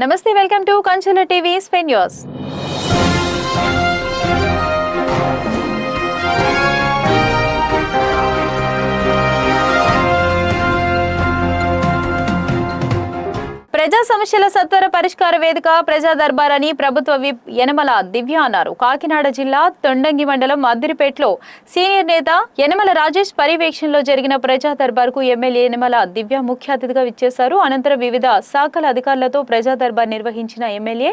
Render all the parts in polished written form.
నమస్తే, welcome to కంచెల TV స్పెన్ news. ప్రజా సమస్యల సత్వర పరిష్కార వేదిక ప్రజా దర్బార్ అని ప్రభుత్వ విప్ యనమల దివ్య అన్నారు. కాకినాడ జిల్లా తొండంగి మండలం అద్దిరిపేటలో సీనియర్ నేత యనమల రాజేష్ పర్యవేక్షణలో జరిగిన ప్రజా దర్బార్ కు ఎమ్మెల్యే యనమల దివ్య ముఖ్య అతిథిగా విచ్చేశారు. అనంతరం వివిధ శాఖల అధికారులతో ప్రజా దర్బార్ నిర్వహించిన ఎమ్మెల్యే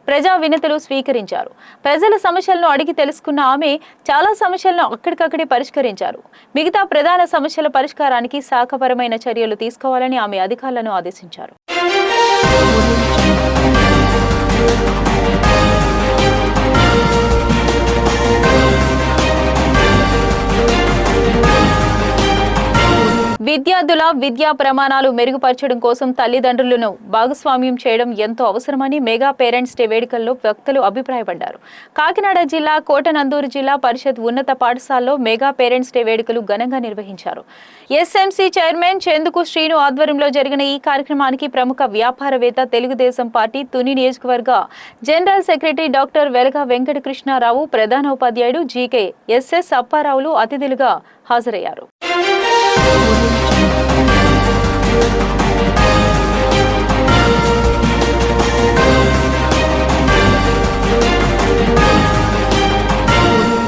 ప్రజా వినతులు స్వీకరించారు. ప్రజల సమస్యలను అడిగి తెలుసుకున్న ఆమె చాలా సమస్యలను అక్కడికక్కడే పరిష్కరించారు. మిగతా ప్రధాన సమస్యల పరిష్కారానికి శాఖపరమైన చర్యలు తీసుకోవాలని ఆమె అధికారులను ఆదేశించారు. విద్యార్థుల విద్యా ప్రమాణాలు మెరుగుపరచడం కోసం తల్లిదండ్రులను భాగస్వామ్యం చేయడం ఎంతో అవసరమని మెగా పేరెంట్స్ డే వేడుకల్లో వక్తలు అభిప్రాయపడ్డారు. కాకినాడ జిల్లా కోటనందూరు జిల్లా పరిషత్ ఉన్నత పాఠశాలలో మెగా పేరెంట్స్ డే వేడుకలు ఘనంగా నిర్వహించారు. ఎస్ఎంసీ చైర్మన్ చందుకు శ్రీను ఆధ్వర్యంలో జరిగిన ఈ కార్యక్రమానికి ప్రముఖ వ్యాపారవేత్త, తెలుగుదేశం పార్టీ తుని నియోజకవర్గ జనరల్ సెక్రటరీ డాక్టర్ వెలగ వెంకటకృష్ణారావు, ప్రధాన ఉపాధ్యాయుడు జీకే ఎస్ఎస్ అప్పారావులు అతిథులుగా హాజరయ్యారు.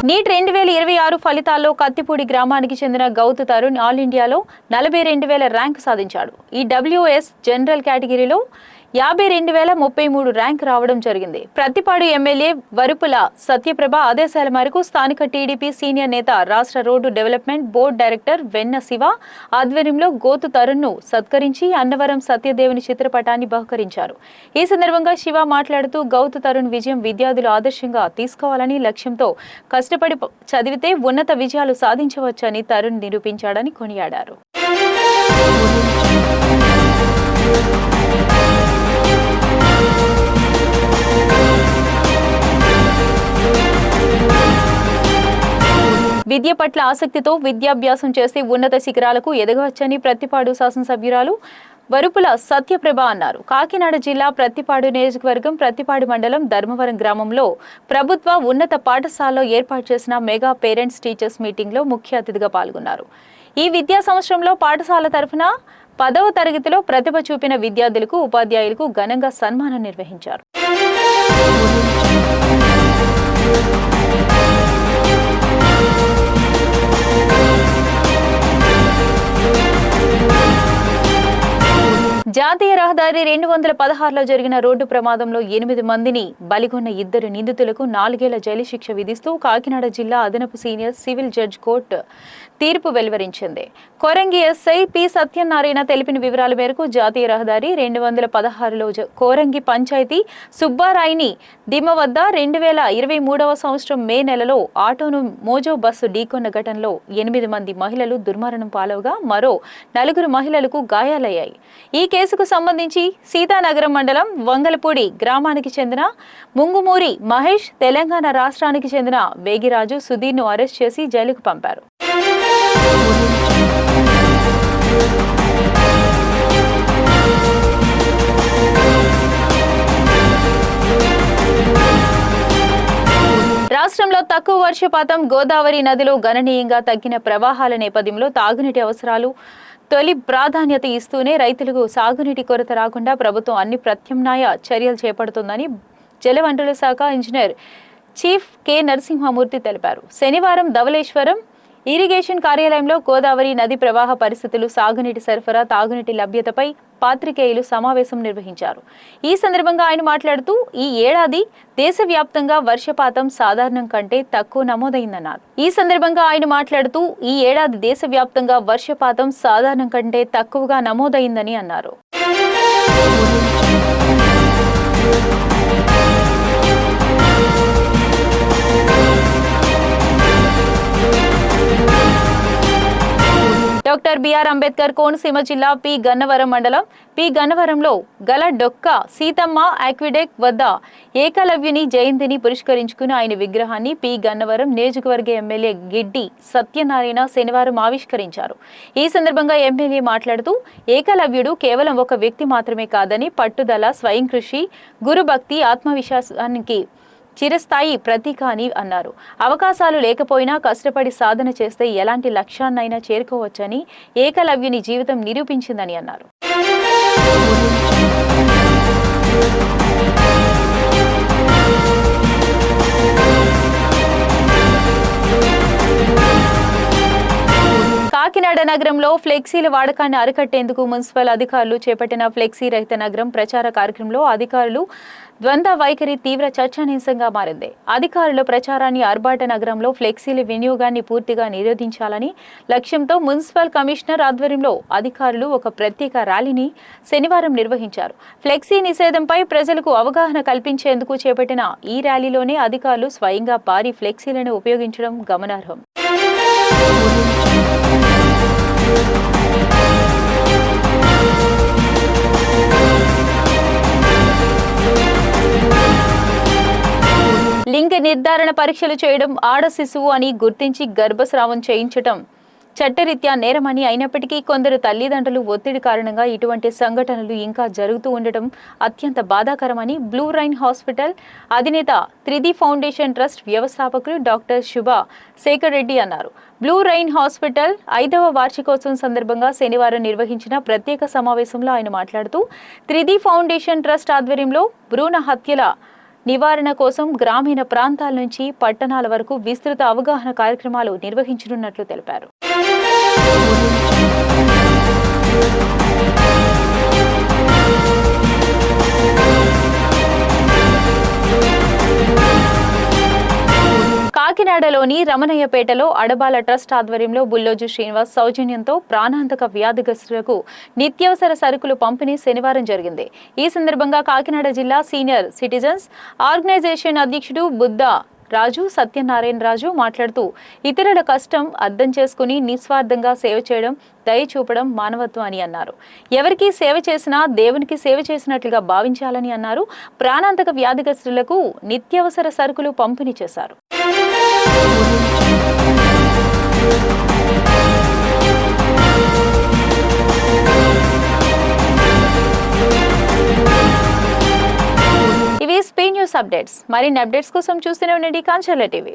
నీట్ 2026 ఫలితాల్లో కత్తిపూడి గ్రామానికి చెందిన గౌతు తరుణ్ ఆల్ ఇండియాలో 42,000 ర్యాంకు సాధించాడు. ఈ డబ్ల్యూఎస్ జనరల్ కేటగిరీలో 52,033 ర్యాంక్ రావడం జరిగింది. ప్రతిపాడు ఎమ్మెల్యే వరుపుల సత్యప్రభ ఆదేశాల మేరకు స్థానిక టీడీపీ సీనియర్ నేత, రాష్ట్ర రోడ్డు డెవలప్మెంట్ బోర్డు డైరెక్టర్ వెన్న శివ ఆధ్వర్యంలో గోతు తరుణ్ను సత్కరించి అన్నవరం సత్యదేవుని చిత్రపటాన్ని బహుకరించారు. ఈ సందర్భంగా శివ మాట్లాడుతూ గౌతు తరుణ్ విజయం విద్యార్థులు ఆదర్శంగా తీసుకోవాలని లక్ష్యంతో కష్టపడి చదివితే ఉన్నత విజయాలు సాధించవచ్చని తరుణ్ నిరూపించాడని కొనియాడారు. విద్య పట్ల ఆసక్తితో విద్యాభ్యాసం చేస్తే ఉన్నత శిఖరాలకు ఎదగవచ్చని ప్రతిపాడు శాసనసభ్యురాలు వరుపుల సత్యప్రభ అన్నారు. కాకినాడ జిల్లా ప్రతిపాడు నియోజకవర్గం ప్రతిపాడు మండలం ధర్మవరం గ్రామంలో ప్రభుత్వ ఉన్నత పాఠశాలలో ఏర్పాటు చేసిన మెగా పేరెంట్స్ టీచర్స్ మీటింగ్లో ముఖ్య అతిథిగా పాల్గొన్నారు. ఈ విద్యా సంవత్సరంలో పాఠశాల తరఫున 10వ తరగతిలో ప్రతిభ చూపిన విద్యార్థులకు, ఉపాధ్యాయులకు ఘనంగా సన్మానం నిర్వహించారు. జాతీయ రహదారి 216లో జరిగిన రోడ్డు ప్రమాదంలో 8 మందిని బలిగొన్న 2 నిందితులకు 4 ఏళ్ల జైలు శిక్ష విధిస్తూ కాకినాడ జిల్లా అదనపు సీనియర్ సివిల్ జడ్జి కోర్టు తీర్పు వెలువరించింది. కోరంగి ఎస్ఐ పి సత్యనారాయణ తెలిపిన వివరాల మేరకు జాతీయ రహదారి 216లో కోరంగి పంచాయతీ సుబ్బారాయిని దిమ్మ వద్ద 2023వ సంవత్సరం మే నెలలో ఆటోను మోజో బస్సు ఢీకొన్న ఘటనలో 8 మంది మహిళలు దుర్మరణం పాలవగా మరో 4 మహిళలకు గాయాలయ్యాయి. ఈ కేసుకు సంబంధించి సీతానగరం మండలం వంగలపూడి గ్రామానికి చెందిన ముంగుమూరి మహేష్, తెలంగాణ రాష్ట్రానికి చెందిన వేగిరాజు సుధీర్ను అరెస్ట్ చేసి జైలుకు పంపారు. రాష్ట్రంలో తక్కువ వర్షపాతం, గోదావరి నదిలో గణనీయంగా తగ్గిన ప్రవాహాల నేపథ్యంలో తాగునీటి అవసరాలు తొలి ప్రాధాన్యత ఇస్తూనే రైతులకు సాగునీటి కొరత రాకుండా ప్రభుత్వం అన్ని ప్రత్యామ్నాయ చర్యలు చేపడుతుందని జలవనరుల శాఖ ఇంజనీర్ చీఫ్ కె నరసింహమూర్తి తెలిపారు. శనివారం ధవళేశ్వరం ఇరిగేషన్ కార్యాలయంలో గోదావరి నది ప్రవాహ పరిస్థితులు, సాగునీటి సరఫరా, తాగునీటి లభ్యతపై పాత్రికేయులు సమావేశం నిర్వహించారు. ఈ సందర్భంగా ఆయన మాట్లాడుతూ ఈ ఏడాది దేశవ్యాప్తంగా వర్షపాతం సాధారణం కంటే తక్కువ నమోదైందన్నారు. తక్కువగా నమోదైందని అన్నారు. Doctor B B R Ambedkar Konaseema జిల్లా పి గన్నవరం మండలం పి గన్నవరంలో గల డొక్క సీతమ్మ ఆక్విడెక్ వద్ద ఏకలవ్యుని జయంతిని పురస్కరించుకుని ఆయన విగ్రహాన్ని పి గన్నవరం నియోజకవర్గ ఎమ్మెల్యే గిడ్డి సత్యనారాయణ శనివారం ఆవిష్కరించారు. ఈ సందర్భంగా ఎమ్మెల్యే మాట్లాడుతూ ఏకలవ్యుడు కేవలం ఒక వ్యక్తి మాత్రమే కాదని పట్టుదల, స్వయం కృషి, గురుభక్తి, ఆత్మవిశ్వాసానికి చిరస్థాయి ప్రతీక అని అన్నారు. అవకాశాలు లేకపోయినా కష్టపడి సాధన చేస్తే ఎలాంటి లక్ష్యాన్నైనా చేరుకోవచ్చని ఏకలవ్యుని జీవితం నిరూపించిందని అన్నారు. కాకినాడ నగరంలో ఫ్లెక్సీల వాడకాన్ని అరికట్టేందుకు మున్సిపల్ అధికారులు చేపట్టిన ఫ్లెక్సీ రహిత నగరం ప్రచార కార్యక్రమంలో అధికారులు ద్వంద్వ వైఖరి తీవ్ర చర్చనీయాంశంగా మారింది. అధికారుల ప్రచారాన్ని ఆర్భాట నగరంలో ఫ్లెక్సీల వినియోగాన్ని పూర్తిగా నిరోధించాలని లక్ష్యంతో మున్సిపల్ కమిషనర్ ఆధ్వర్యంలో అధికారులు ఒక ప్రత్యేక ర్యాలీని శనివారం నిర్వహించారు. ఫ్లెక్సీ నిషేధంపై ప్రజలకు అవగాహన కల్పించేందుకు చేపట్టిన ఈ ర్యాలీలోనే అధికారులు స్వయంగా భారీ ఫ్లెక్సీలను ఉపయోగించడం గమనార్హం. లింగ నిర్ధారణ పరీక్షలు చేయడం ఆడ శిశువు అని గుర్తించి గర్భస్రావం చేయించడం చట్టరీత్యా నేరమని అయినప్పటికీ కొందరు తల్లిదండ్రులు ఒత్తిడి కారణంగా ఇటువంటి సంఘటనలు ఇంకా జరుగుతూ ఉండటం అత్యంత బాధాకరమని బ్లూ రైన్ హాస్పిటల్ అధినేత త్రిది ఫౌండేషన్ ట్రస్ట్ వ్యవస్థాపకులు డాక్టర్ శుభా శేఖర్ రెడ్డి అన్నారు. బ్లూ రైన్ హాస్పిటల్ 5వ వార్షికోత్సవం సందర్భంగా శనివారం నిర్వహించిన ప్రత్యేక సమావేశంలో ఆయన మాట్లాడుతూ త్రిది ఫౌండేషన్ ట్రస్ట్ ఆధ్వర్యంలో భ్రూణ హత్యల నివారణ కోసం గ్రామీణ ప్రాంతాల నుంచి పట్టణాల వరకు విస్తృత అవగాహన కార్యక్రమాలు నిర్వహించనున్నట్లు తెలిపారు. కాకినాడలోని రమణయ్యపేటలో అడబాల ట్రస్ట్ ఆధ్వర్యంలో బుల్లోజు శ్రీనివాస్ సౌజన్యంతో ప్రాణాంతక వ్యాధిగ్రస్తులకు నిత్యావసర సరుకులు పంపిణీ శనివారం జరిగింది. ఈ సందర్భంగా కాకినాడ జిల్లా సీనియర్ సిటిజన్స్ ఆర్గనైజేషన్ అధ్యక్షుడు బుద్ధ రాజు సత్యనారాయణ రాజు మాట్లాడుతూ ఇతరుల కష్టం అర్థం చేసుకుని నిస్వార్థంగా సేవ చేయడం, దయ చూపడం మానవత్వం అని అన్నారు. ఎవరికి సేవ చేసినా దేవునికి సేవ చేసినట్లుగా భావించాలని అన్నారు. ప్రాణాంతక వ్యాధిగ్రస్తులకు నిత్యావసర సరుకులు పంపిణీ చేశారు. ఇవి స్పీ న్యూస్ అప్డేట్స్. మరిన్ని అప్డేట్స్ కోసం చూస్తూనే ఉండండి కాంచర్ల టీవీ.